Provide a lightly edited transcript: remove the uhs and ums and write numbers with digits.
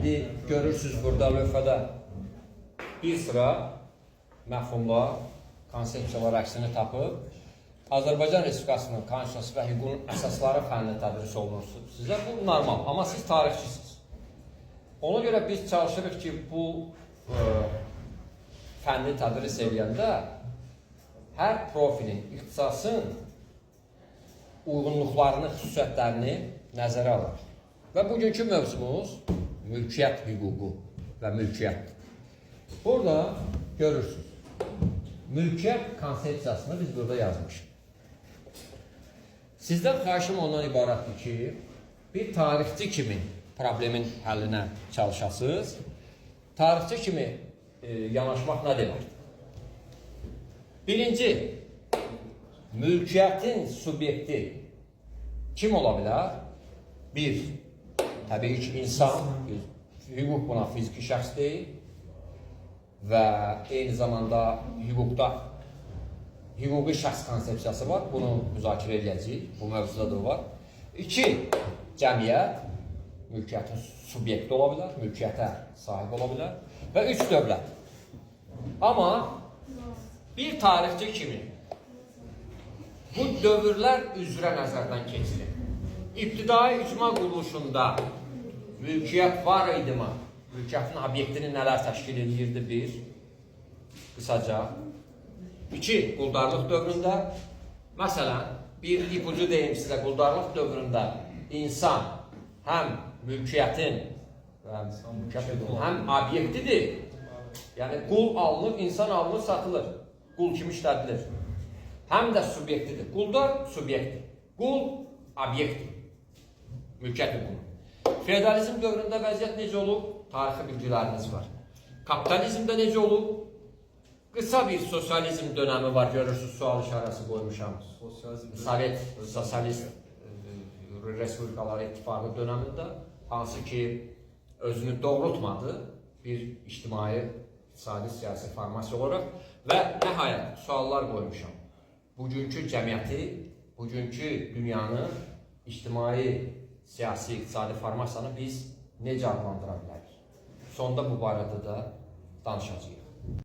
İndi görürsünüz burada lövhədə bir sıra məfhumlar, konsepsiyalar əksini tapıb Azərbaycan Respublikasının Konstitusiyası və hüququn əsasları fənni tədris olunursunuz. Sizə bu normal, amma siz tarixçisiniz. Ona görə biz çalışırıq ki, bu fənni tədris edəndə hər profilin, ixtisasın uyğunluqlarını, xüsusiyyətlərini nəzərə alır. Və bugünkü mövzumuz mülkiyyət hüququ və mülkiyyətdir. Burada görürsünüz, mülkiyyət konsepsiyasını biz burada yazmışıq. Sizdən xahişim ondan ibarətdir ki, bir tarixçi kimi problemin həllinə çalışasınız. Tarixçi kimi yanaşmaq nə deməkdir? Birinci, mülkiyyətin subyekti kim ola bilər? Bir, təbii ki, insan, hüquq buna fiziki şəxs deyil və eyni zamanda hüquqda hüquqi şəxs konsepsiyası var, bunu müzakirə edəcəyik, bu mövzuda da var. İki, cəmiyyət, mülkiyyətin subyekti ola bilər, mülkiyyətə sahib ola bilər və üç, dövlət. Amma bir tarixçi kimi bu dövrlər üzrə nəzərdən keçirir. İbtidai icma quruluşunda mülkiyyət var idi mi? Mülkiyyətin obyektini nələr təşkil edirdi? Bir, qısaca. İki, quldarlıq dövründə, məsələn, bir ipucu deyim sizə, quldarlıq dövründə insan həm mülkiyyətin, həm obyektidir, yəni qul alınır, insan alınır, satılır, qul kimi işlədilir. Həm də subyektidir, quldar subyekti, qul obyekti, mülkiyyət hüququ. Feodalizm dövründə vəziyyət necə olub? Tarixi bilgiləriniz var. Kapitalizmdə necə olub? Qısa bir sosializm dönəmi var, görürsünüz, sual işarəsi qoymuşam. Sovet, Sosialist Respublikalar İttifaqı dönəmində, hansı ki, özünü doğrultmadı bir ictimai, iqtisadi, siyasi formasiya olaraq və nəhayət suallar qoymuşam. Bugünkü cəmiyyəti, bugünkü dünyanı, ictimai, siyasi, iqtisadi formasiyanı biz necə adlandıra bilərik? Sonda bu barədə də danışacağıq.